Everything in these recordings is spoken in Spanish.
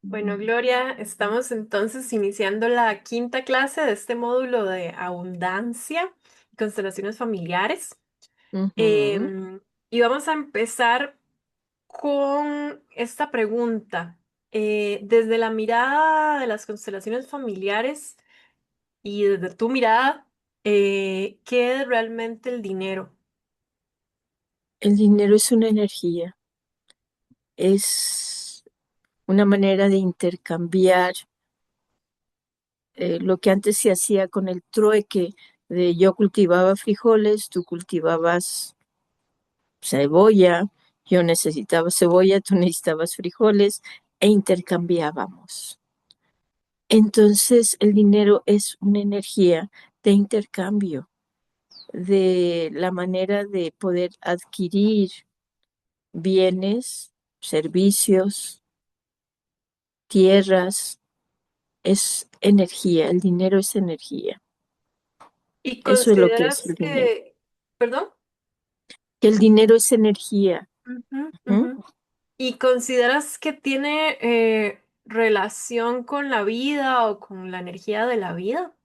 Bueno, Gloria, estamos entonces iniciando la quinta clase de este módulo de abundancia y constelaciones familiares. Ujú. Em, y vamos a empezar con esta pregunta. Desde la mirada de las constelaciones familiares y desde tu mirada, ¿qué es realmente el dinero? El dinero es una energía, es una manera de intercambiar lo que antes se hacía con el trueque de yo cultivaba frijoles, tú cultivabas cebolla, yo necesitaba cebolla, tú necesitabas frijoles e intercambiábamos. Entonces el dinero es una energía de intercambio, de la manera de poder adquirir bienes, servicios, tierras, es energía, el dinero es energía. ¿Y Eso es lo que es el consideras dinero. perdón? Que el dinero es energía. Ujú, ¿Mm? ujú. ¿Y consideras que tiene relación con la vida o con la energía de la vida?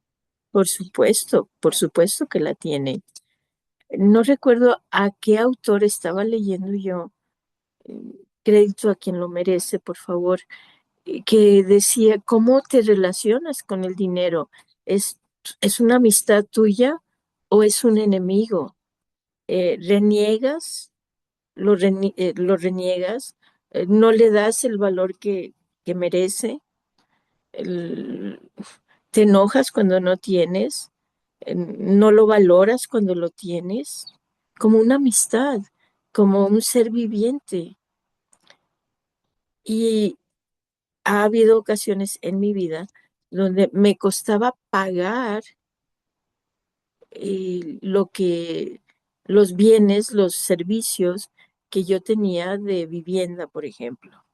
Por supuesto que la tiene. No recuerdo a qué autor estaba leyendo yo, eh, crédito a quien lo merece, por favor, que decía, ¿cómo te relacionas con el dinero? ¿Es, es una amistad tuya o es un enemigo? ¿Reniegas? ¿Lo reniegas? ¿No le das el valor que merece? El- ¿Te enojas cuando no tienes? ¿No lo valoras cuando lo tienes? Como una amistad, como un ser viviente. Y ha habido ocasiones en mi vida donde me costaba pagar lo que, los bienes, los servicios que yo tenía de vivienda, por ejemplo.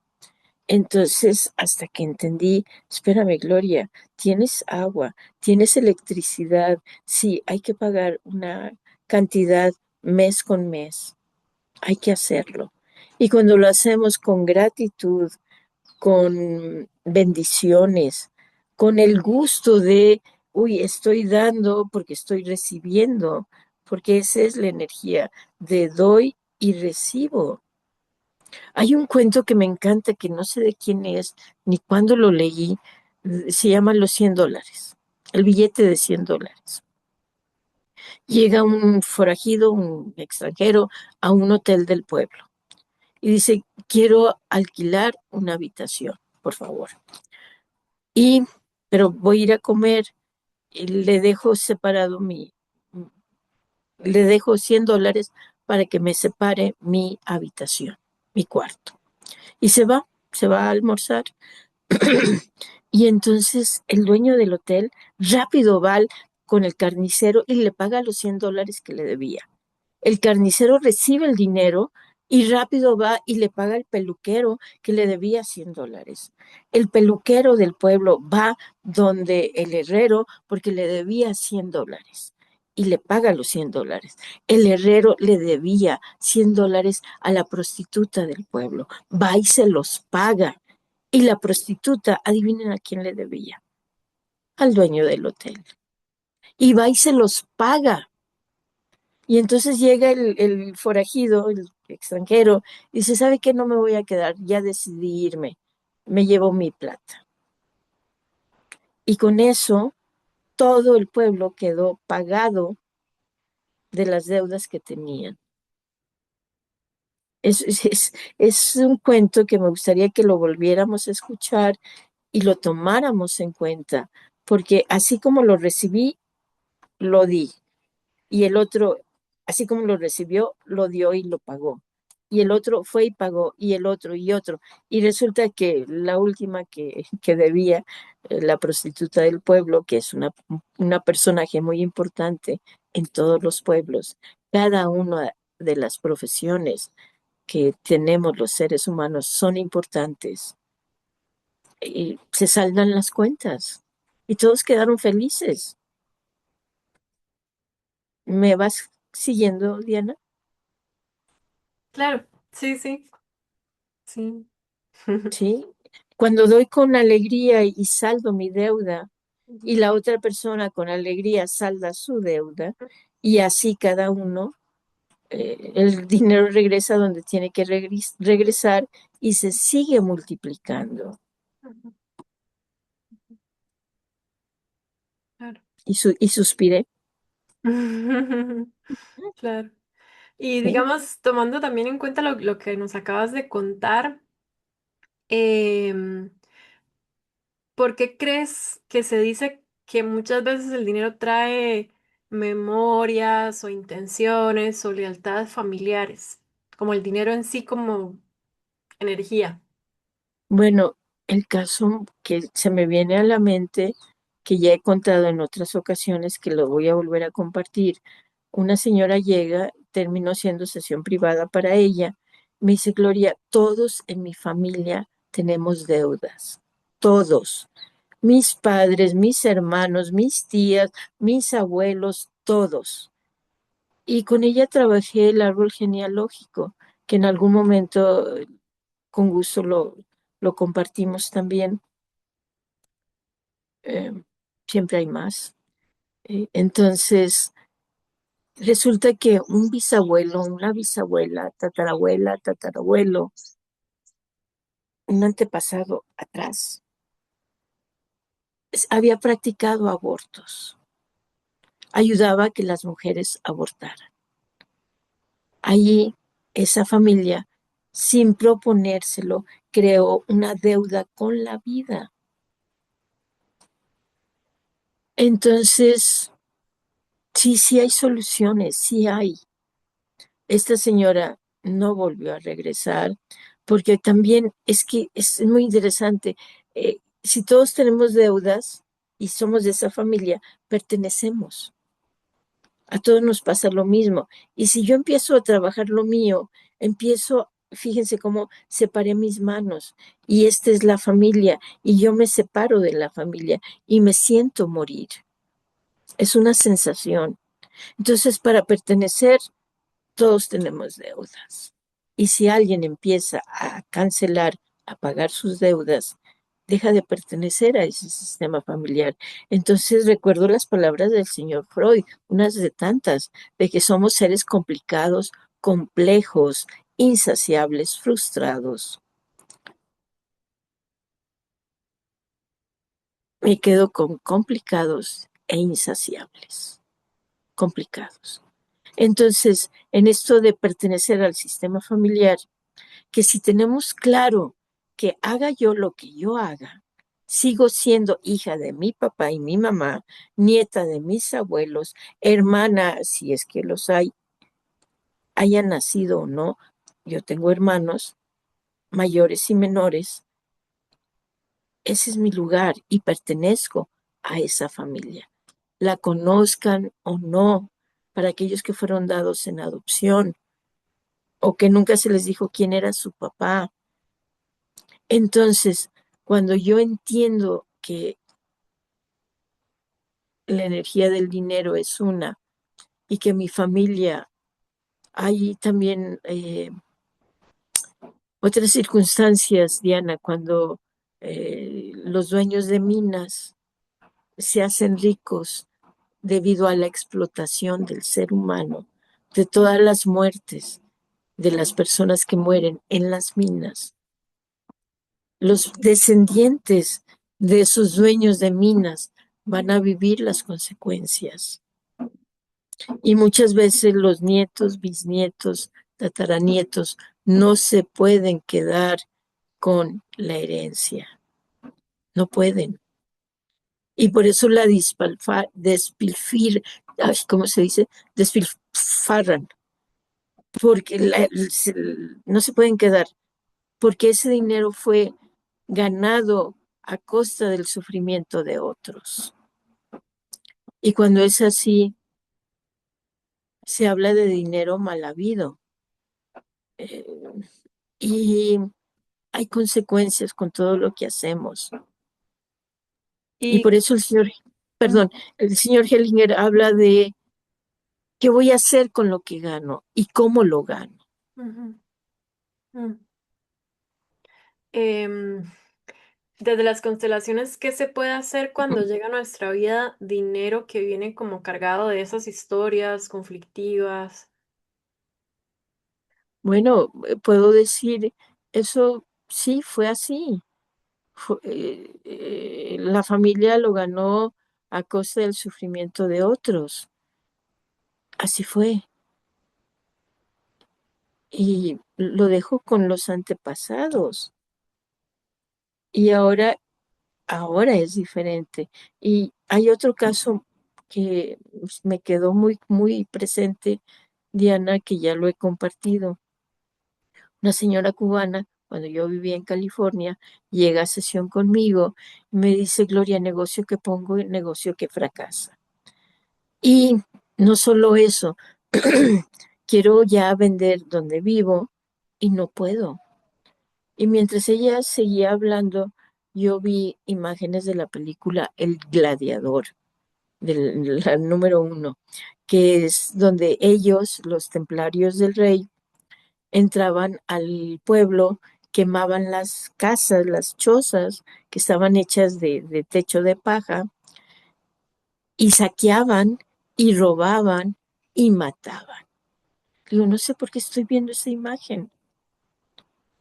Entonces, hasta que entendí, espérame, Gloria, tienes agua, tienes electricidad, sí, hay que pagar una cantidad mes con mes, hay que hacerlo. Y cuando lo hacemos con gratitud, con bendiciones, con el gusto de, uy, estoy dando porque estoy recibiendo, porque esa es la energía de doy y recibo. Hay un cuento que me encanta, que no sé de quién es, ni cuándo lo leí, se llama Los $100, el billete de $100. Llega un forajido, un extranjero, a un hotel del pueblo y dice, quiero alquilar una habitación, por favor. Y, pero voy a ir a comer, y le dejo separado le dejo $100 para que me separe mi habitación, mi cuarto. Y se va a almorzar. Y entonces el dueño del hotel rápido va con el carnicero y le paga los $100 que le debía. El carnicero recibe el dinero y rápido va y le paga al peluquero que le debía $100. El peluquero del pueblo va donde el herrero porque le debía $100 y le paga los $100. El herrero le debía $100 a la prostituta del pueblo. Va y se los paga. Y la prostituta, adivinen a quién le debía, al dueño del hotel. Y va y se los paga. Y entonces llega el forajido, el extranjero, y dice, ¿sabe qué? No me voy a quedar, ya decidí irme, me llevo mi plata. Y con eso todo el pueblo quedó pagado de las deudas que tenían. Es un cuento que me gustaría que lo volviéramos a escuchar y lo tomáramos en cuenta, porque así como lo recibí, lo di. Y el otro, así como lo recibió, lo dio y lo pagó. Y el otro fue y pagó, y el otro y otro. Y resulta que la última que debía, la prostituta del pueblo, que es una personaje muy importante en todos los pueblos, cada una de las profesiones que tenemos los seres humanos son importantes. Y se saldan las cuentas y todos quedaron felices. ¿Me vas siguiendo, Diana? Claro, sí, sí, sí. Sí. Cuando doy con alegría y saldo mi deuda, Ujú, y la otra persona con alegría salda su deuda, y así cada uno, el dinero regresa donde tiene que regresar y se sigue multiplicando. ujú, claro. Y suspiré, Claro. Y ¿sí? digamos, tomando también en cuenta lo que nos acabas de contar, em, ¿por qué crees que se dice que muchas veces el dinero trae memorias o intenciones o lealtades familiares, como el dinero en sí como energía? Bueno, el caso que se me viene a la mente, que ya he contado en otras ocasiones, que lo voy a volver a compartir, una señora llega, terminó siendo sesión privada para ella, me dice, Gloria, todos en mi familia tenemos deudas, todos, mis padres, mis hermanos, mis tías, mis abuelos, todos. Y con ella trabajé el árbol genealógico, que en algún momento con gusto lo compartimos también. eh, Siempre hay más. Entonces, resulta que un bisabuelo, una bisabuela, tatarabuela, tatarabuelo, un antepasado atrás, había practicado abortos, ayudaba a que las mujeres abortaran. Allí, esa familia, sin proponérselo, creó una deuda con la vida. Entonces, sí, sí hay soluciones, sí hay. Esta señora no volvió a regresar porque también es que es muy interesante. Si todos tenemos deudas y somos de esa familia, pertenecemos. A todos nos pasa lo mismo. Y si yo empiezo a trabajar lo mío, fíjense cómo separé mis manos y esta es la familia y yo me separo de la familia y me siento morir. Es una sensación. Entonces, para pertenecer, todos tenemos deudas. Y si alguien empieza a cancelar, a pagar sus deudas, deja de pertenecer a ese sistema familiar. Entonces recuerdo las palabras del señor Freud, unas de tantas, de que somos seres complicados, complejos, insaciables, frustrados. Me quedo con complicados e insaciables, complicados. Entonces, en esto de pertenecer al sistema familiar, que si tenemos claro que haga yo lo que yo haga, sigo siendo hija de mi papá y mi mamá, nieta de mis abuelos, hermana, si es que los hay, hayan nacido o no. Yo tengo hermanos mayores y menores. Ese es mi lugar y pertenezco a esa familia. La conozcan o no, para aquellos que fueron dados en adopción o que nunca se les dijo quién era su papá. Entonces, cuando yo entiendo que la energía del dinero es una y que mi familia, hay también otras circunstancias, Diana, cuando los dueños de minas se hacen ricos debido a la explotación del ser humano, de todas las muertes de las personas que mueren en las minas. Los descendientes de esos dueños de minas van a vivir las consecuencias. Y muchas veces los nietos, bisnietos, tataranietos no se pueden quedar con la herencia, no pueden. Y por eso la ¿cómo se dice? Despilfarran, porque no se pueden quedar, porque ese dinero fue ganado a costa del sufrimiento de otros. Y cuando es así, se habla de dinero mal habido. Eh, y hay consecuencias con todo lo que hacemos. Y Y, por eso mm, perdón, el señor Hellinger habla de qué voy a hacer con lo que gano y cómo lo gano. ujú, mm. Em, Desde las constelaciones, ¿qué se puede hacer cuando llega a nuestra vida dinero que viene como cargado de esas historias conflictivas? Bueno, puedo decir, eso sí fue así. La familia lo ganó a costa del sufrimiento de otros. Así fue. Y lo dejo con los antepasados. Y ahora es diferente. Y hay otro caso que me quedó muy, muy presente, Diana, que ya lo he compartido. Una señora cubana, cuando yo vivía en California, llega a sesión conmigo y me dice, Gloria, negocio que pongo, negocio que fracasa. Y no solo eso, quiero ya vender donde vivo y no puedo. Y mientras ella seguía hablando, yo vi imágenes de la película El Gladiador, del la número uno, que es donde ellos, los templarios del rey, entraban al pueblo, quemaban las casas, las chozas que estaban hechas de techo de paja y saqueaban y robaban y mataban. Digo, no sé por qué estoy viendo esa imagen.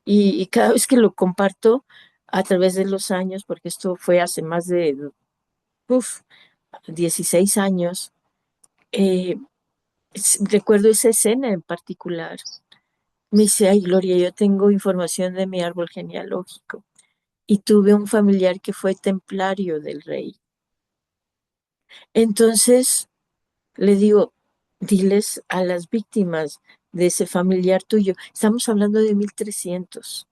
Y cada vez que lo comparto a través de los años, porque esto fue hace más de uf, 16 años, eh, recuerdo esa escena en particular. Me dice, ay, Gloria, yo tengo información de mi árbol genealógico y tuve un familiar que fue templario del rey. Entonces le digo, diles a las víctimas de ese familiar tuyo, estamos hablando de 1300.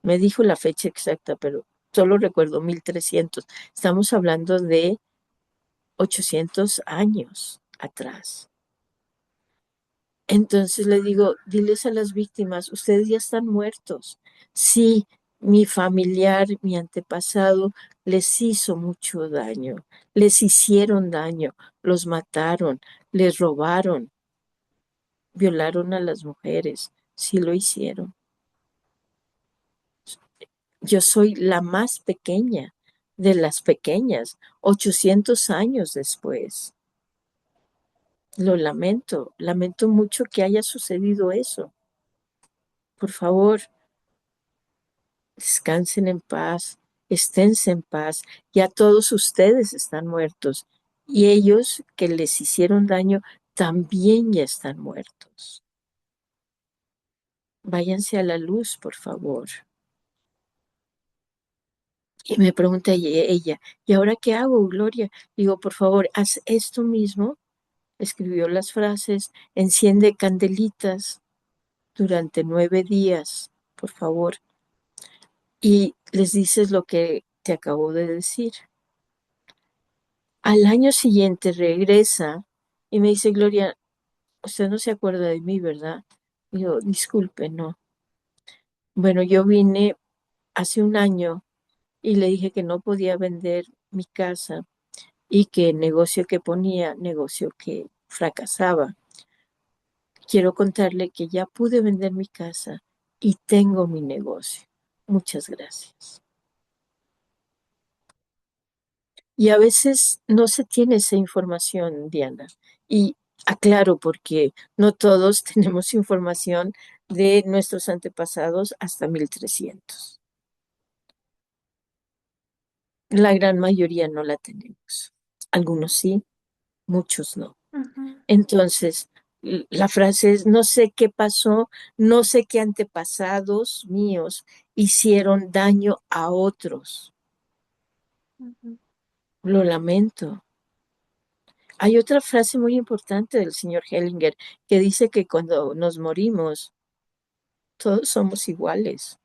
Me dijo la fecha exacta, pero solo recuerdo 1300. Estamos hablando de 800 años atrás. Entonces le digo, diles a las víctimas, ustedes ya están muertos. Sí, mi familiar, mi antepasado, les hizo mucho daño, les hicieron daño, los mataron, les robaron, violaron a las mujeres, sí lo hicieron. Yo soy la más pequeña de las pequeñas, 800 años después. Lo lamento, lamento mucho que haya sucedido eso. Por favor, descansen en paz, esténse en paz. Ya todos ustedes están muertos y ellos que les hicieron daño también ya están muertos. Váyanse a la luz, por favor. Y me pregunta ella, ¿y ahora qué hago, Gloria? Digo, por favor, haz esto mismo. Escribió las frases, enciende candelitas durante 9 días, por favor, y les dices lo que te acabo de decir. Al año siguiente regresa y me dice, Gloria, usted no se acuerda de mí, ¿verdad? Digo, disculpe, no. Bueno, yo vine hace un año y le dije que no podía vender mi casa y que el negocio que ponía, negocio que fracasaba. Quiero contarle que ya pude vender mi casa y tengo mi negocio. Muchas gracias. Y a veces no se tiene esa información, Diana. Y aclaro, porque no todos tenemos información de nuestros antepasados hasta 1300. La gran mayoría no la tenemos. Algunos sí, muchos no. Ujú, Entonces, la frase es, no sé qué pasó, no sé qué antepasados míos hicieron daño a otros. ujú. Lo lamento. Hay otra frase muy importante del señor Hellinger que dice que cuando nos morimos, todos somos iguales.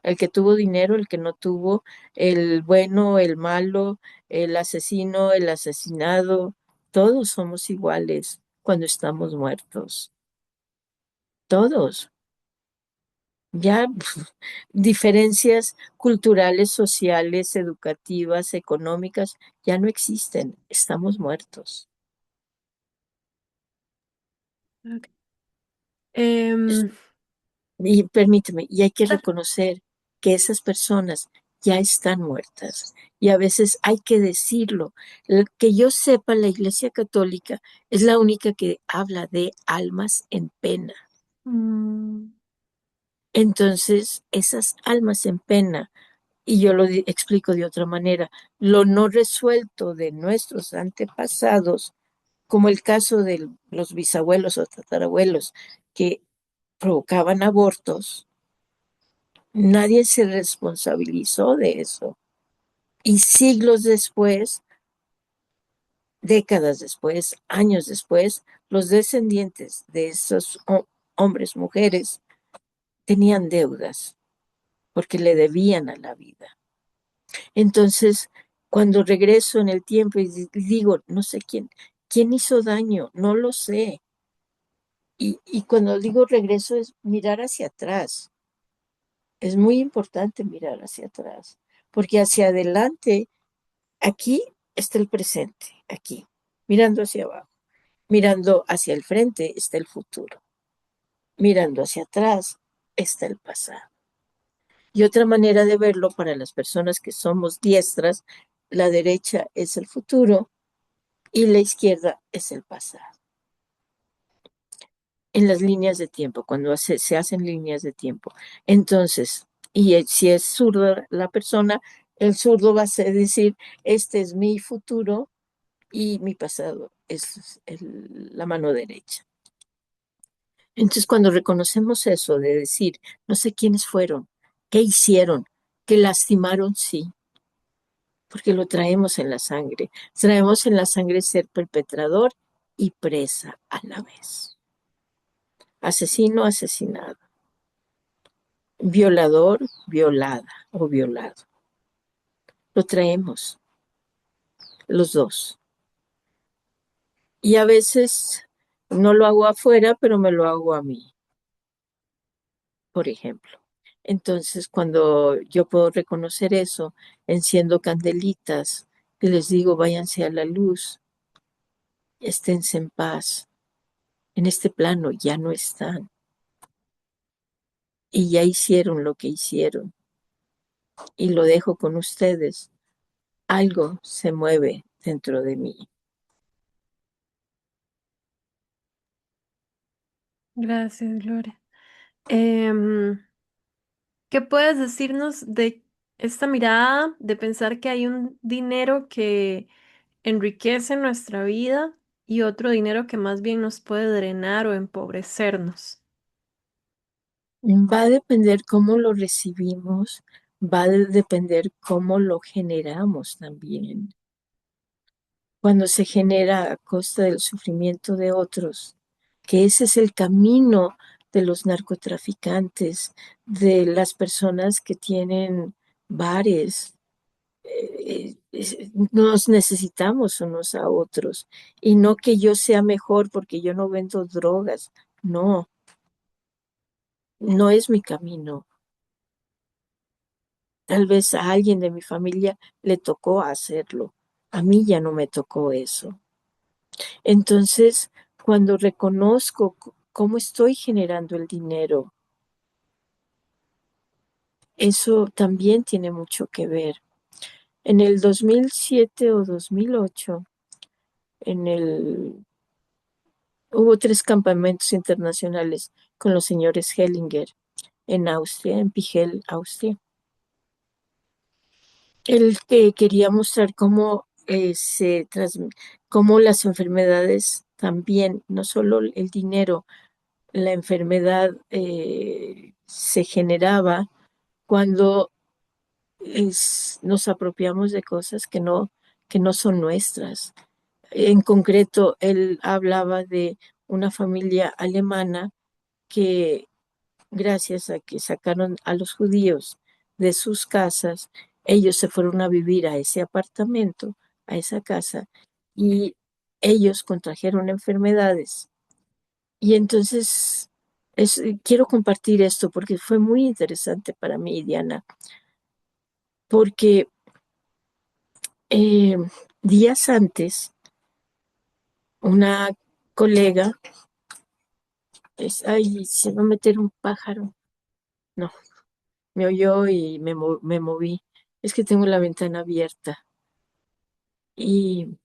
El que tuvo dinero, el que no tuvo, el bueno, el malo, el asesino, el asesinado, todos somos iguales cuando estamos muertos. Todos. Ya diferencias culturales, sociales, educativas, económicas, ya no existen. Estamos muertos. Ok. Em, Y permíteme, y hay que Dale. reconocer que esas personas ya están muertas. Y a veces hay que decirlo. Que yo sepa, la Iglesia Católica es la única que habla de almas en pena. Mm, Entonces, esas almas en pena, y yo lo explico de otra manera, lo no resuelto de nuestros antepasados, como el caso de los bisabuelos o tatarabuelos que provocaban abortos, nadie se responsabilizó de eso. Y siglos después, décadas después, años después, los descendientes de esos hombres, mujeres, tenían deudas porque le debían a la vida. Entonces, cuando regreso en el tiempo y digo, no sé quién hizo daño, no lo sé. Y cuando digo regreso es mirar hacia atrás. Es muy importante mirar hacia atrás, porque hacia adelante, aquí está el presente, aquí, mirando hacia abajo. Mirando hacia el frente está el futuro. Mirando hacia atrás está el pasado. Y otra manera de verlo para las personas que somos diestras, la derecha es el futuro y la izquierda es el pasado. En las líneas de tiempo, cuando se hacen líneas de tiempo. Entonces, si es zurda la persona, el zurdo va a decir, este es mi futuro y mi pasado es la mano derecha. Entonces, cuando reconocemos eso de decir, no sé quiénes fueron, qué hicieron, qué lastimaron, sí, porque lo traemos en la sangre. Traemos en la sangre ser perpetrador y presa a la vez. Asesino, asesinado. Violador, violada o violado. Lo traemos, los dos. Y a veces no lo hago afuera, pero me lo hago a mí, por ejemplo. Entonces, cuando yo puedo reconocer eso, enciendo candelitas y les digo, váyanse a la luz, esténse en paz. En este plano ya no están y ya hicieron lo que hicieron y lo dejo con ustedes. Algo se mueve dentro de mí. gracias, Gloria. Em, ¿Qué puedes decirnos de esta mirada de pensar que hay un dinero que enriquece nuestra vida y otro dinero que más bien nos puede drenar o empobrecernos? Va a depender cómo lo recibimos, va a depender cómo lo generamos también. Cuando se genera a costa del sufrimiento de otros, que ese es el camino de los narcotraficantes, de las personas que tienen bares. Nos necesitamos unos a otros y no que yo sea mejor porque yo no vendo drogas. No, no es mi camino. Tal vez a alguien de mi familia le tocó hacerlo. A mí ya no me tocó eso. Entonces, cuando reconozco cómo estoy generando el dinero, eso también tiene mucho que ver. En el 2007 o 2008, en el, hubo tres campamentos internacionales con los señores Hellinger en Austria, en Pigel, Austria. Él quería mostrar cómo cómo las enfermedades también, no solo el dinero, la enfermedad se generaba cuando nos apropiamos de cosas que no son nuestras. En concreto, él hablaba de una familia alemana que gracias a que sacaron a los judíos de sus casas, ellos se fueron a vivir a ese apartamento, a esa casa, y ellos contrajeron enfermedades. Y entonces quiero compartir esto porque fue muy interesante para mí, Diana, porque eh, días antes, una colega, ay, se va a meter un pájaro, no, me oyó y me moví. Es que tengo la ventana abierta y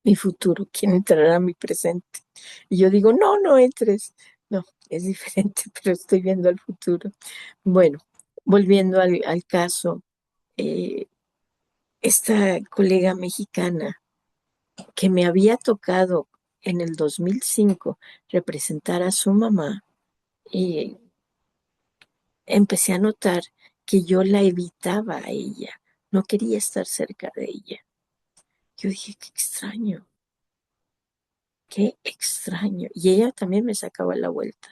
mi futuro quiere entrar a mi presente. Y yo digo, no, no entres. No, es diferente, pero estoy viendo al futuro. Bueno, volviendo al caso, eh, esta colega mexicana que me había tocado en el 2005 representar a su mamá, y empecé a notar que yo la evitaba a ella, no quería estar cerca de ella. Yo dije, qué extraño, qué extraño. Y ella también me sacaba la vuelta.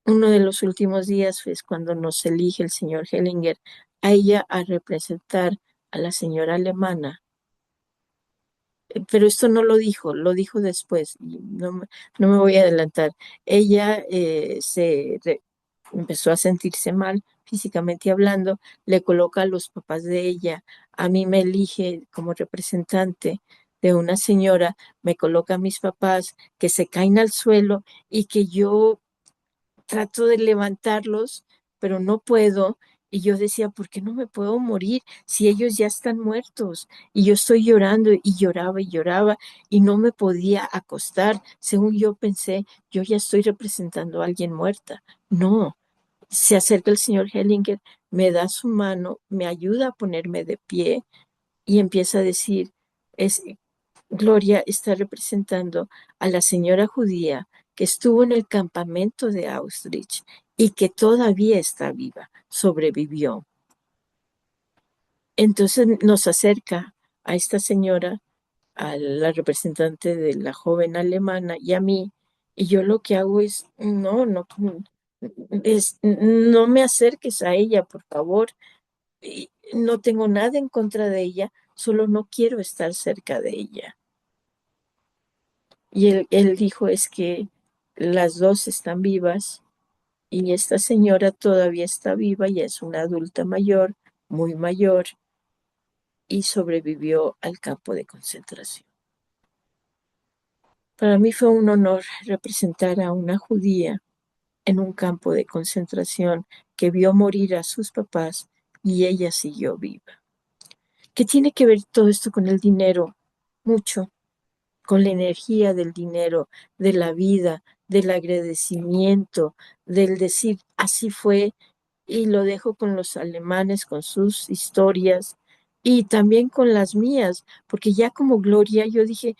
Uno de los últimos días fue cuando nos elige el señor Hellinger a ella a representar a la señora alemana. Pero esto no lo dijo después, y no me voy a adelantar. Ella empezó a sentirse mal, físicamente hablando, le coloca a los papás de ella, a mí me elige como representante de una señora, me coloca a mis papás que se caen al suelo y que yo trato de levantarlos, pero no puedo. Y yo decía, ¿por qué no me puedo morir si ellos ya están muertos? Y yo estoy llorando y lloraba y no me podía acostar. Según yo pensé, yo ya estoy representando a alguien muerta. No, se acerca el señor Hellinger, me da su mano, me ayuda a ponerme de pie y empieza a decir, es, Gloria está representando a la señora judía que estuvo en el campamento de Auschwitz y que todavía está viva, sobrevivió. Entonces nos acerca a esta señora, a la representante de la joven alemana y a mí, y yo lo que hago es, no me acerques a ella, por favor. Y no tengo nada en contra de ella, solo no quiero estar cerca de ella. Y él dijo es que las dos están vivas y esta señora todavía está viva y es una adulta mayor, muy mayor, y sobrevivió al campo de concentración. Para mí fue un honor representar a una judía en un campo de concentración que vio morir a sus papás y ella siguió viva. ¿Qué tiene que ver todo esto con el dinero? Mucho, con la energía del dinero, de la vida, del agradecimiento, del decir, así fue, y lo dejo con los alemanes, con sus historias, y también con las mías, porque ya como Gloria yo dije,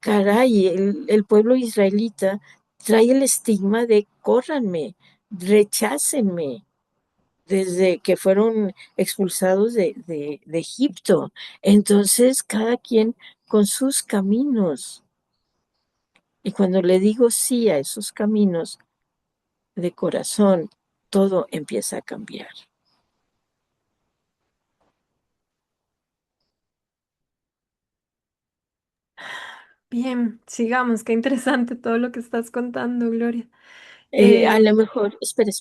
caray, el pueblo israelita trae el estigma de córranme, rechácenme, desde que fueron expulsados de Egipto. Entonces, cada quien con sus caminos. Y cuando le digo sí a esos caminos de corazón, todo empieza a cambiar. Bien, sigamos. Qué interesante todo lo que estás contando, Gloria. A Eh, lo mejor, ujú, espera.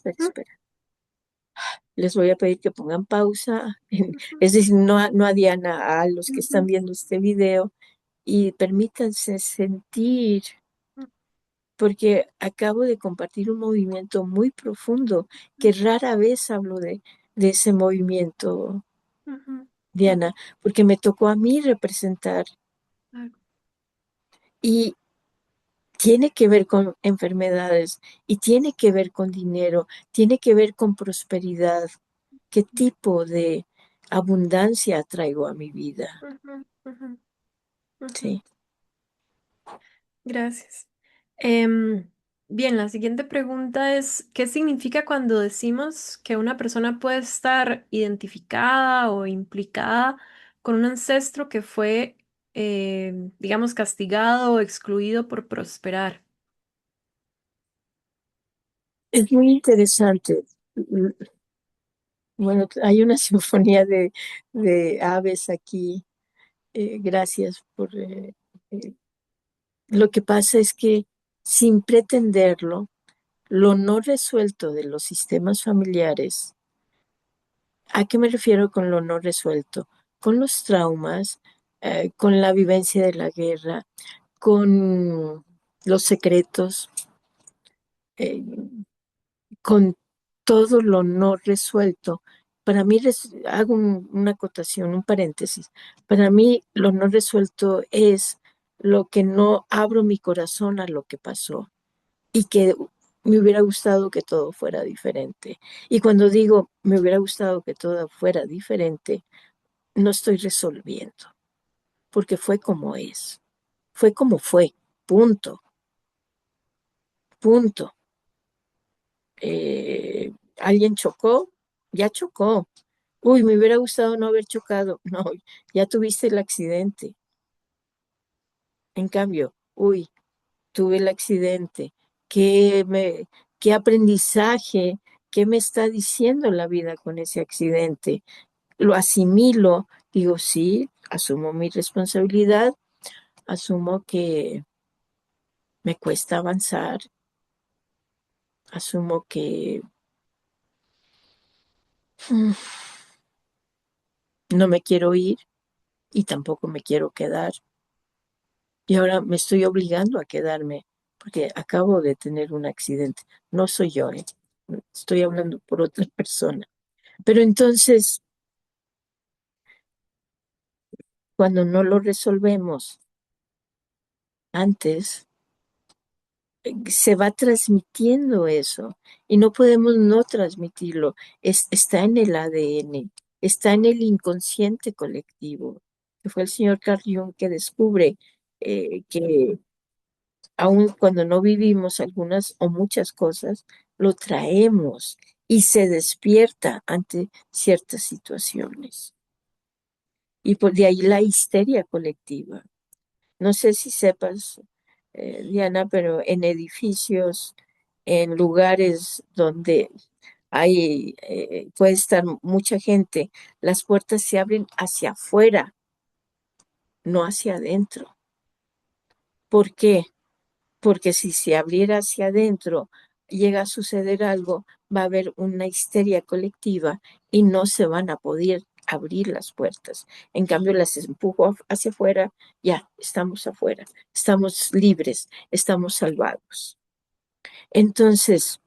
Les voy a pedir que pongan pausa, ujú, es decir, no a Diana, a los que están ujú, viendo este video, y permítanse sentir, porque acabo de compartir un movimiento muy profundo que rara vez hablo de ese movimiento, ujú, ujú, Diana, porque me tocó a mí representar claro, y tiene que ver con enfermedades y tiene que ver con dinero, tiene que ver con prosperidad. ¿Qué tipo de abundancia traigo a mi vida? ujú, ujú, ujú. Sí. Gracias. Bien, la siguiente pregunta es, ¿qué significa cuando decimos que una persona puede estar identificada o implicada con un ancestro que fue, digamos, castigado o excluido por prosperar? Es muy interesante. Bueno, hay una sinfonía de aves aquí. Gracias por... lo que pasa es que sin pretenderlo, lo no resuelto de los sistemas familiares, ¿a qué me refiero con lo no resuelto? Con los traumas, con la vivencia de la guerra, con los secretos, eh, con todo lo no resuelto. Para mí, hago una acotación, un paréntesis. Para mí, lo no resuelto es lo que no abro mi corazón a lo que pasó y que me hubiera gustado que todo fuera diferente. Y cuando digo me hubiera gustado que todo fuera diferente, no estoy resolviendo, porque fue como es, fue como fue, punto, punto. Alguien chocó, ya chocó. Uy, me hubiera gustado no haber chocado. No, ya tuviste el accidente. En cambio, uy, tuve el accidente. ¿Qué me, qué aprendizaje, qué me está diciendo la vida con ese accidente? Lo asimilo, digo, sí, asumo mi responsabilidad, asumo que me cuesta avanzar, asumo que no me quiero ir y tampoco me quiero quedar. Y ahora me estoy obligando a quedarme porque acabo de tener un accidente. No soy yo, ¿eh? Estoy hablando por otra persona. Pero entonces, cuando no lo resolvemos antes, se va transmitiendo eso y no podemos no transmitirlo. Está en el ADN, está en el inconsciente colectivo, que fue el señor Carl Jung que descubre que aun cuando no vivimos algunas o muchas cosas, lo traemos y se despierta ante ciertas situaciones. Y por de ahí la histeria colectiva. No sé si sepas, Diana, pero en edificios, en lugares donde puede estar mucha gente, las puertas se abren hacia afuera, no hacia adentro. ¿Por qué? Porque si se abriera hacia adentro, llega a suceder algo, va a haber una histeria colectiva y no se van a poder abrir las puertas. En cambio, las empujo hacia afuera, ya, estamos afuera, estamos libres, estamos salvados. Entonces,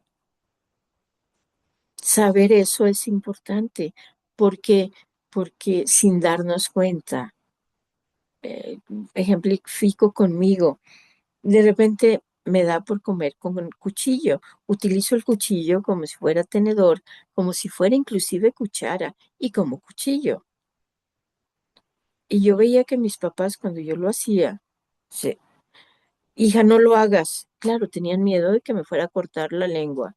saber eso es importante porque, porque sin darnos cuenta, eh, ejemplifico conmigo. De repente me da por comer con el cuchillo. Utilizo el cuchillo como si fuera tenedor, como si fuera inclusive cuchara y como cuchillo. Y yo veía que mis papás cuando yo lo hacía, se, hija, no lo hagas. Claro, tenían miedo de que me fuera a cortar la lengua.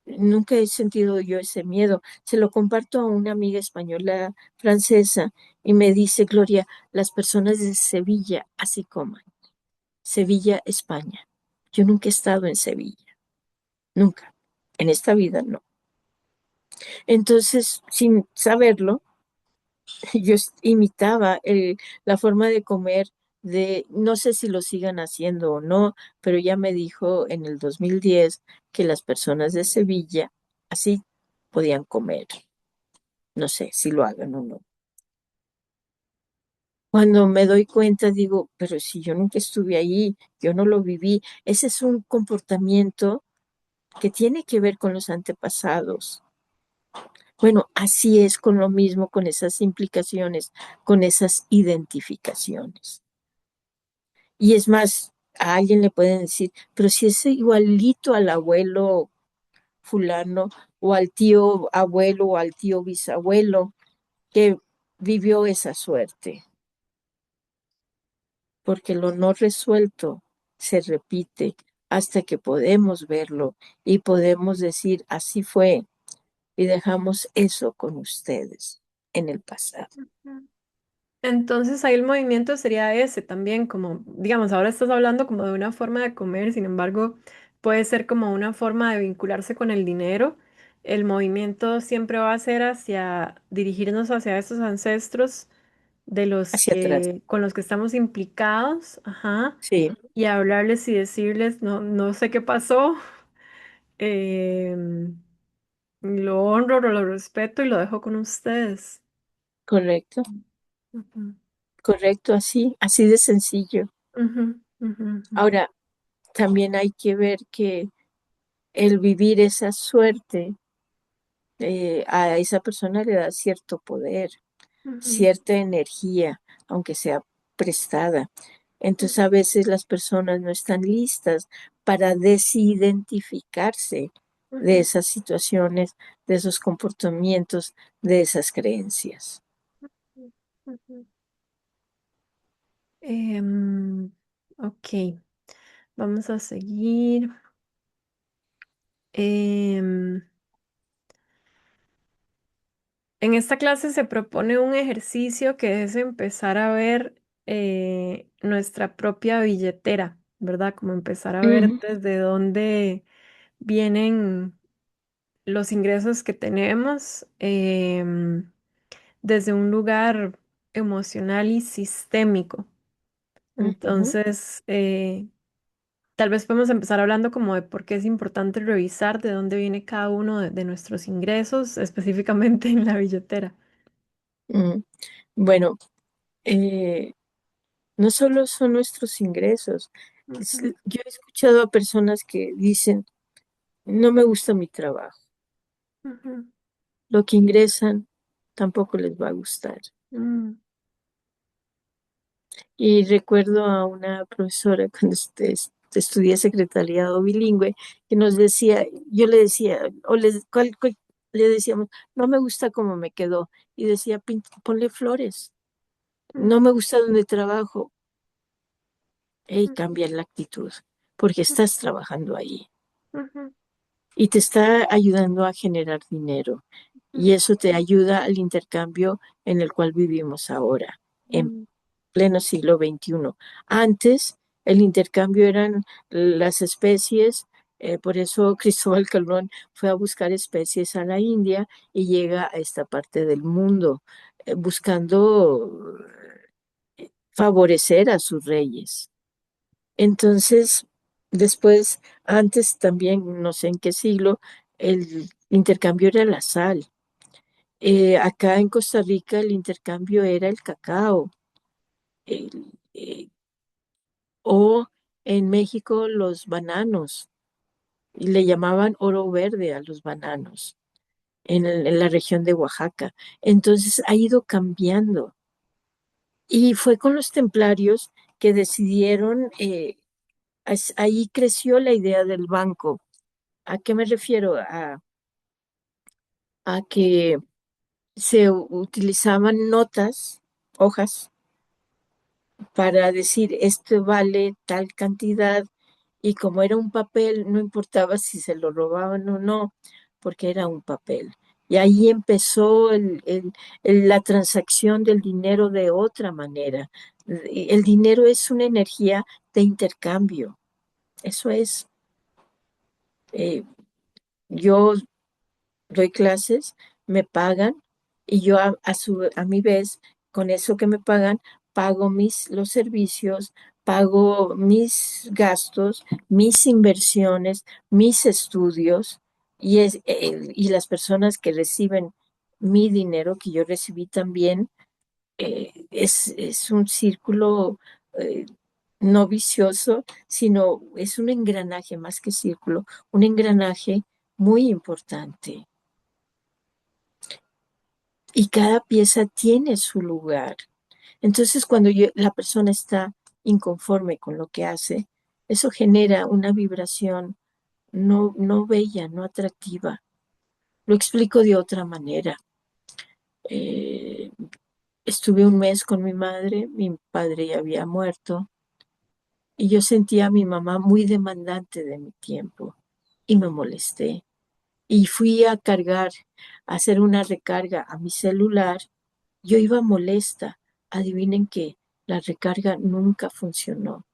Nunca he sentido yo ese miedo. Se lo comparto a una amiga española francesa y me dice, Gloria, las personas de Sevilla así coman. Sevilla, España. Yo nunca he estado en Sevilla. Nunca. En esta vida no. Entonces, sin saberlo, yo imitaba la forma de comer de, no sé si lo sigan haciendo o no, pero ya me dijo en el 2010 que las personas de Sevilla así podían comer. No sé si lo hagan o no. Cuando me doy cuenta, digo, pero si yo nunca estuve ahí, yo no lo viví. Ese es un comportamiento que tiene que ver con los antepasados. Bueno, así es con lo mismo, con esas implicaciones, con esas identificaciones. Y es más, a alguien le pueden decir, pero si es igualito al abuelo fulano o al tío abuelo o al tío bisabuelo que vivió esa suerte, porque lo no resuelto se repite hasta que podemos verlo y podemos decir, así fue, y dejamos eso con ustedes en el pasado. Ujú. Entonces ahí el movimiento sería ese también, como, digamos, ahora estás hablando como de una forma de comer, sin embargo, puede ser como una forma de vincularse con el dinero. El movimiento siempre va a ser hacia dirigirnos hacia esos ancestros de los Hacia atrás. que, con los que estamos implicados, ajá, Sí, y hablarles y decirles, no, no sé qué pasó, em, lo honro, lo respeto y lo dejo con ustedes. correcto, Ujú, correcto, así, así de sencillo. ujú, ujú, ujú, Ahora, también hay que ver que el vivir esa suerte a esa persona le da cierto poder, ujú, cierta energía, aunque sea prestada. Entonces a veces las personas no están listas para desidentificarse de ujú, esas situaciones, de esos comportamientos, de esas creencias. ujú, ujú. Em, ok, vamos a seguir. Em, en esta clase se propone un ejercicio que es empezar a ver nuestra propia billetera, ¿verdad? Como empezar a ver Ujú, desde dónde vienen los ingresos que tenemos desde un lugar emocional y sistémico. ujú, Entonces, tal vez podemos empezar hablando como de por qué es importante revisar de dónde viene cada uno de nuestros ingresos, específicamente en la billetera. ujú. Bueno, eh, no solo son nuestros ingresos. Ujú, Yo he escuchado a personas que dicen, no me gusta mi trabajo, ujú, lo que ingresan tampoco les va a gustar. mm, Y recuerdo a una profesora cuando estudié secretariado bilingüe que nos decía, yo le decía, le decíamos, no me gusta cómo me quedó. Y decía, Ponle flores, no mm, me gusta donde trabajo. Y mm, cambia la actitud, porque estás trabajando ahí ujú, y te está ayudando a generar dinero. ujú, Y eso te ayuda al intercambio en el cual vivimos ahora, en mm, pleno siglo XXI. Antes, el intercambio eran las especies, por eso Cristóbal Colón fue a buscar especies a la India y llega a esta parte del mundo, buscando favorecer a sus reyes. Entonces, después, antes también, no sé en qué siglo, el intercambio era la sal. Acá en Costa Rica el intercambio era el cacao. el- eh, o en México los bananos. Y le llamaban oro verde a los bananos en la región de Oaxaca. Entonces ha ido cambiando. Y fue con los templarios que decidieron, ahí creció la idea del banco. ¿A qué me refiero? A que se utilizaban notas, hojas, para decir esto vale tal cantidad y como era un papel, no importaba si se lo robaban o no, porque era un papel. Y ahí empezó la transacción del dinero de otra manera. El dinero es una energía de intercambio. Eso es. eh, yo doy clases, me pagan y yo a mi vez, con eso que me pagan, pago los servicios, pago mis gastos, mis inversiones, mis estudios y las personas que reciben mi dinero, que yo recibí también, es un círculo eh, no vicioso, sino es un engranaje más que círculo, un engranaje muy importante. Y cada pieza tiene su lugar. Entonces, cuando la persona está inconforme con lo que hace, eso genera una vibración no bella, no atractiva. Lo explico de otra manera. Eh, Estuve un mes con mi madre, mi padre ya había muerto, y yo sentía a mi mamá muy demandante de mi tiempo y me molesté. Y fui a cargar, a hacer una recarga a mi celular. Yo iba molesta. Adivinen qué, la recarga nunca funcionó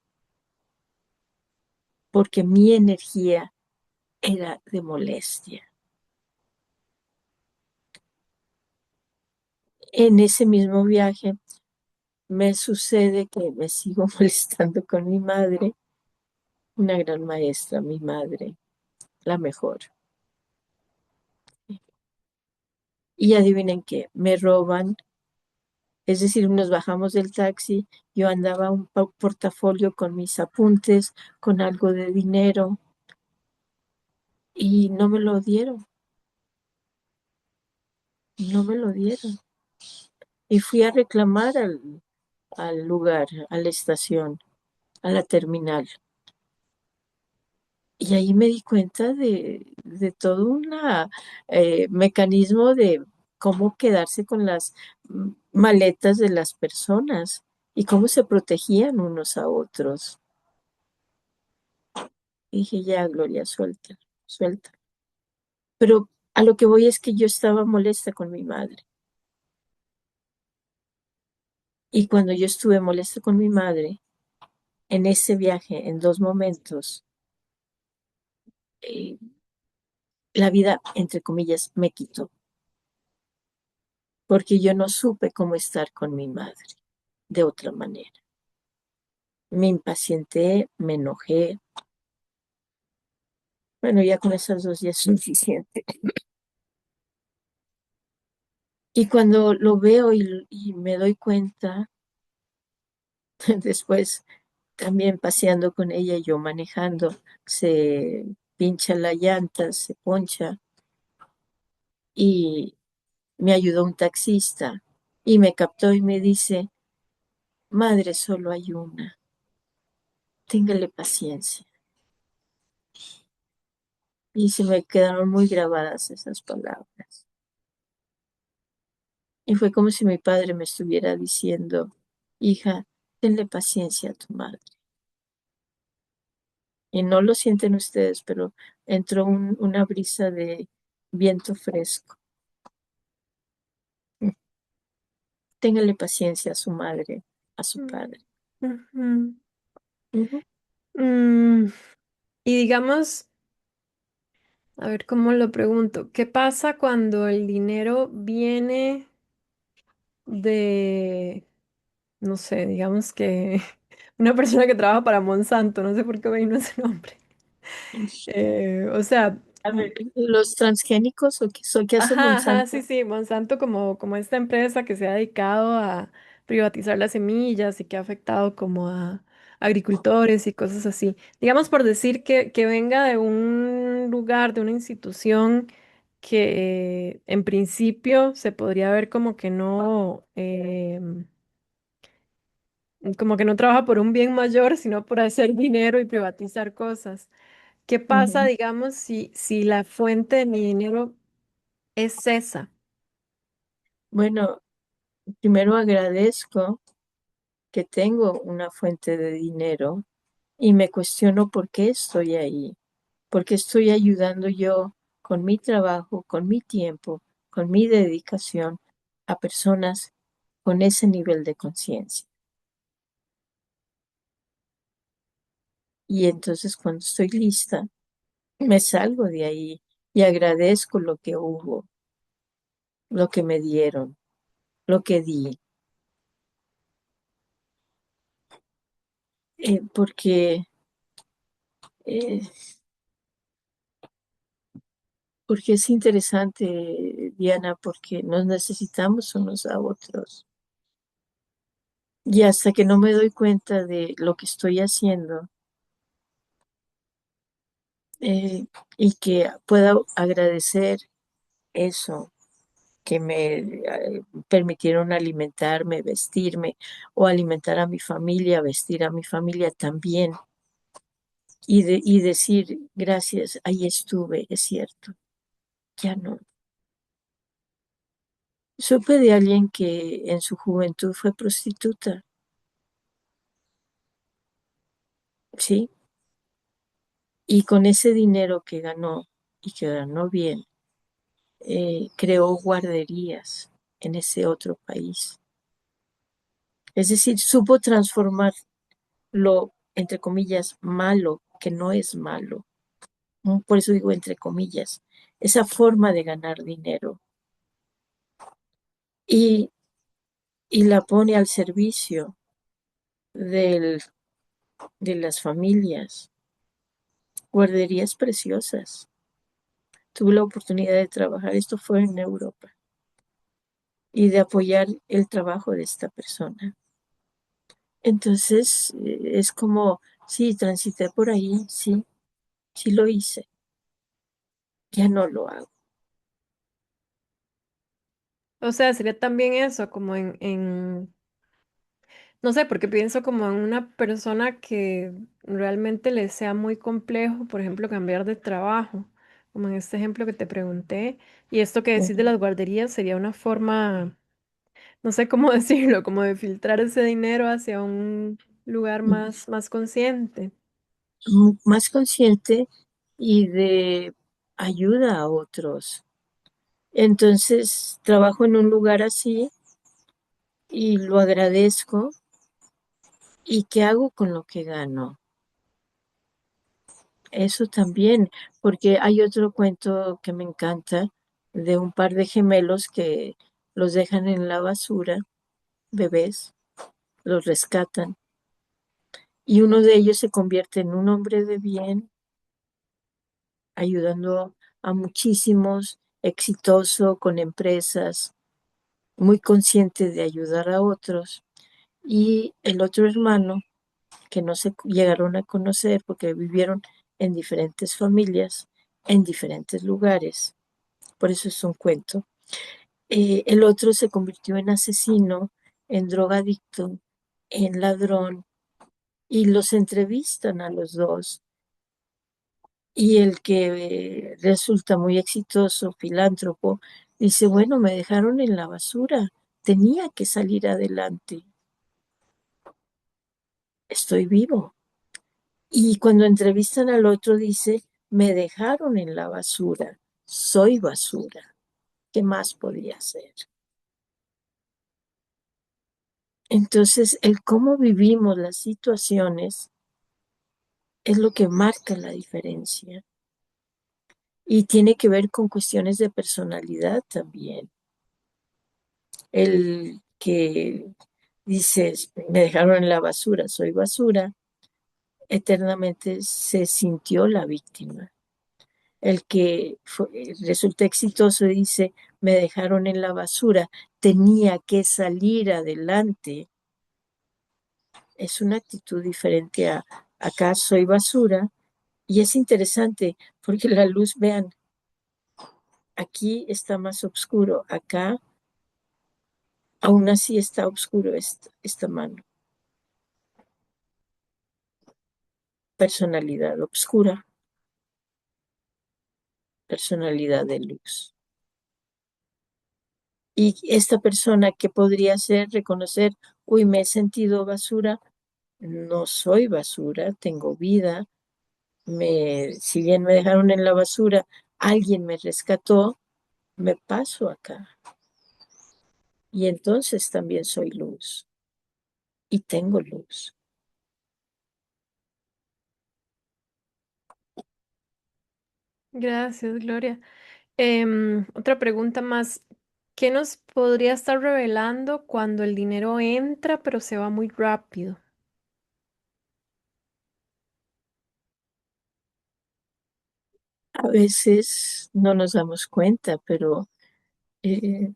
porque mi energía era de molestia. En ese mismo viaje me sucede que me sigo molestando con mi madre, una gran maestra, mi madre, la mejor. Y adivinen qué, me roban Es decir, nos bajamos del taxi, yo andaba un portafolio con mis apuntes, con algo de dinero y no me lo dieron, no me lo dieron. Y fui a reclamar al lugar, a la estación, a la terminal. Y ahí me di cuenta de todo un mecanismo de cómo quedarse con las maletas de las personas y cómo se protegían unos a otros. Y dije, ya, Gloria, suelta, suelta. Pero a lo que voy es que yo estaba molesta con mi madre. Y cuando yo estuve molesta con mi madre, en ese viaje, en dos momentos, eh, la vida, entre comillas, me quitó, porque yo no supe cómo estar con mi madre de otra manera. Me impacienté, me enojé. Bueno, ya con esos dos días es suficiente. Y cuando lo veo y me doy cuenta, después también paseando con ella, yo manejando, se pincha la llanta, se poncha y me ayudó un taxista y me captó y me dice, madre, solo hay una, téngale paciencia. Y se me quedaron muy grabadas esas palabras. Y fue como si mi padre me estuviera diciendo, hija, tenle paciencia a tu madre. Y no lo sienten ustedes, pero entró una brisa de viento fresco. Téngale paciencia a su madre, a su Mm, padre. ujú. Ujú, Mm, y digamos, a ver cómo lo pregunto, ¿qué pasa cuando el dinero viene de, no sé, digamos que una persona que trabaja para Monsanto, no sé por qué me vino ese nombre? O sea, a ver, los transgénicos o qué hace ajá, ajá, sí, Monsanto. sí, Monsanto como esta empresa que se ha dedicado a privatizar las semillas y que ha afectado como a agricultores y cosas así. Digamos por decir que venga de un lugar, de una institución que en principio se podría ver como que no trabaja por un bien mayor, sino por hacer dinero y privatizar cosas. ¿Qué pasa, Ujú. digamos, si la fuente de mi dinero es esa? Bueno, primero agradezco que tengo una fuente de dinero y me cuestiono por qué estoy ahí, por qué estoy ayudando yo con mi trabajo, con mi tiempo, con mi dedicación a personas con ese nivel de conciencia. Y entonces cuando estoy lista, me salgo de ahí y agradezco lo que hubo, lo que me dieron, lo que di, porque, eh, porque es interesante, Diana, porque nos necesitamos unos a otros. Y hasta que no me doy cuenta de lo que estoy haciendo eh, y que pueda agradecer eso, que me permitieron alimentarme, vestirme o alimentar a mi familia, vestir a mi familia también y decir gracias, ahí estuve, es cierto, ya no. Supe de alguien que en su juventud fue prostituta, ¿sí? Y con ese dinero que ganó y que ganó bien, creó guarderías en ese otro país. Es decir, supo transformar lo, entre comillas, malo, que no es malo. Por eso digo entre comillas, esa forma de ganar dinero y, y la pone al servicio del, de las familias. Guarderías preciosas. Tuve la oportunidad de trabajar, esto fue en Europa, y de apoyar el trabajo de esta persona. Entonces, es como, sí, transité por ahí, sí, sí lo hice, ya no lo hago. O sea, sería también eso, como no sé, porque pienso como en una persona que realmente le sea muy complejo, por ejemplo, cambiar de trabajo, como en este ejemplo que te pregunté, y esto que decís de Ujú. las guarderías sería una forma, no sé cómo decirlo, como de filtrar ese dinero hacia un lugar más consciente. Más consciente y de ayuda a otros. Entonces, trabajo en un lugar así y lo agradezco. ¿Y qué hago con lo que gano? Eso también, porque hay otro cuento que me encanta de un par de gemelos que los dejan en la basura, bebés, los rescatan y uno de ellos se convierte en un hombre de bien, ayudando a muchísimos, exitoso con empresas, muy consciente de ayudar a otros. Y el otro hermano, que no se llegaron a conocer porque vivieron en diferentes familias, en diferentes lugares. Por eso es un cuento. El otro se convirtió en asesino, en drogadicto, en ladrón, y los entrevistan a los dos. Y el que resulta muy exitoso, filántropo, dice, bueno, me dejaron en la basura, tenía que salir adelante, estoy vivo. Y cuando entrevistan al otro dice, me dejaron en la basura, soy basura, ¿qué más podía hacer? Entonces, el cómo vivimos las situaciones es lo que marca la diferencia y tiene que ver con cuestiones de personalidad también. El que dices, me dejaron en la basura, soy basura, eternamente se sintió la víctima. El que resulta exitoso dice, me dejaron en la basura, tenía que salir adelante. Es una actitud diferente a acá soy basura. Y es interesante porque la luz, vean, aquí está más oscuro, acá aún así está oscuro esta mano. Personalidad oscura, personalidad de luz. Y esta persona que podría ser reconocer, uy, me he sentido basura, no soy basura, tengo vida, si bien me dejaron en la basura, alguien me rescató, me paso acá. Y entonces también soy luz y tengo luz. Gracias, Gloria. Otra pregunta más. ¿Qué nos podría estar revelando cuando el dinero entra pero se va muy rápido? A veces no nos damos cuenta, pero eh,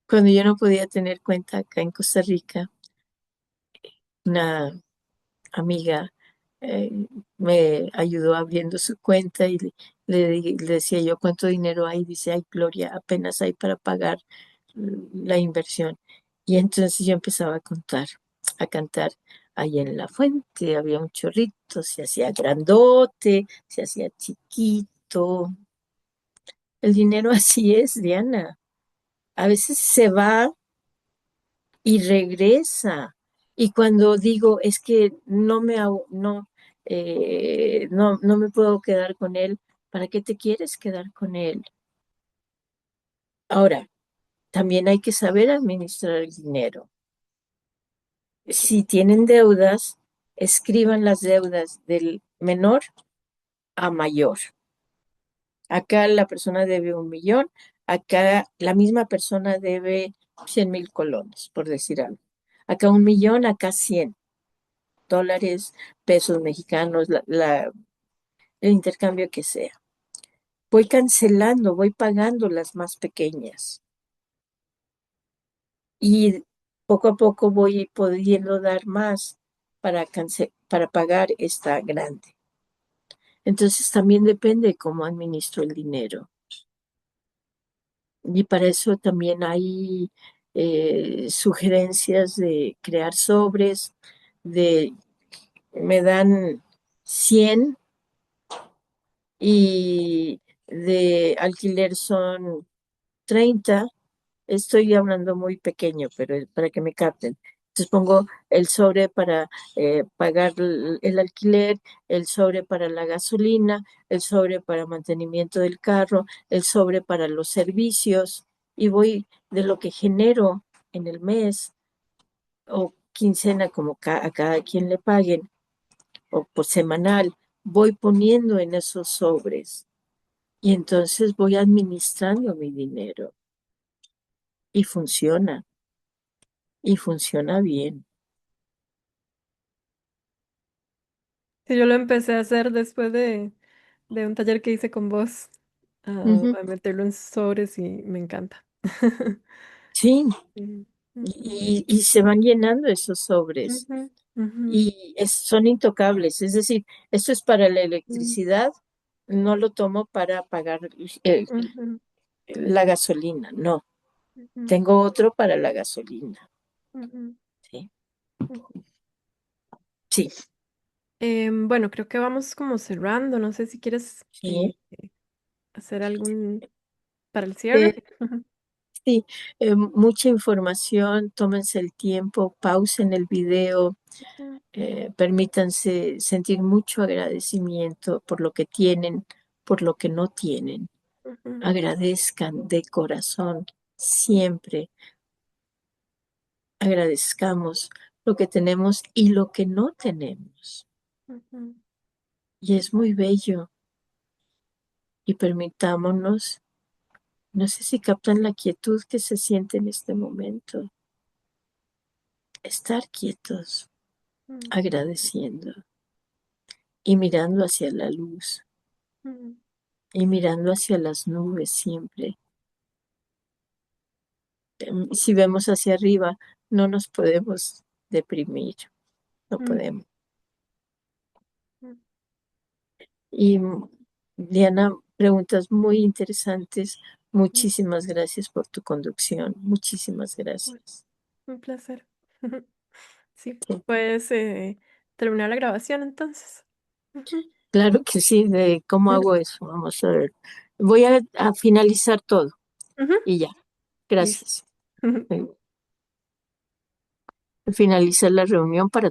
cuando yo no podía tener cuenta acá en Costa Rica, una amiga me ayudó abriendo su cuenta y le decía yo cuánto dinero hay. Dice, ay, Gloria, apenas hay para pagar la inversión. Y entonces yo empezaba a contar, a cantar. Ahí en la fuente había un chorrito, se hacía grandote, se hacía chiquito. El dinero así es, Diana. A veces se va y regresa. Y cuando digo, es que no me puedo quedar con él, ¿para qué te quieres quedar con él? Ahora, también hay que saber administrar el dinero. Si tienen deudas, escriban las deudas del menor a mayor. Acá la persona debe 1 millón, acá la misma persona debe 100,000 colones, por decir algo. Acá 1 millón, acá 100 dólares, pesos mexicanos, el intercambio que sea. Voy cancelando, voy pagando las más pequeñas. y poco a poco voy pudiendo dar más para pagar esta grande. Entonces también depende cómo administro el dinero. Y para eso también hay sugerencias de crear sobres, de me dan 100 y de alquiler son 30. Estoy hablando muy pequeño, pero es para que me capten. Entonces pongo el sobre para pagar el alquiler, el sobre para la gasolina, el sobre para mantenimiento del carro, el sobre para los servicios y voy de lo que genero en el mes o quincena como a cada quien le paguen o por semanal, voy poniendo en esos sobres y entonces voy administrando mi dinero y y funciona bien. Sí, yo lo empecé a hacer después de un taller que hice con vos, Ujú. a meterlo en sobres y me encanta. Sí, Mm, ujú, y se van llenando esos sobres ujú, ujú, y son intocables. Es decir, esto es para la ujú, electricidad, no lo tomo para pagar eh, ujú, la gasolina, no. ujú, Tengo otro para la gasolina. ujú, Sí, ujú. sí, Bueno, creo que vamos como cerrando. No sé si quieres sí. hacer algún para el Eh, cierre. sí, mucha información, tómense el tiempo, pausen el video, Ujú, permítanse sentir mucho agradecimiento por lo que tienen, por lo que no tienen. ujú, Agradezcan de corazón, siempre agradezcamos lo que tenemos y lo que no tenemos. ujú, Y es muy bello y permitámonos, no sé si captan la quietud que se siente en este momento, estar quietos, ujú, agradeciendo y mirando hacia la luz ujú, y mirando hacia las nubes siempre. Si vemos hacia arriba, no nos podemos deprimir, no ujú, podemos. ujú. Y Diana, preguntas muy interesantes. Ujú. Muchísimas gracias por tu conducción. Muchísimas Bueno, gracias. un placer. Sí, Sí, puedes terminar la grabación entonces. Ujú, claro que sí, de cómo hago eso. Vamos a ver. Voy a finalizar todo ujú, y ya. listo. Gracias. Finalizar la reunión para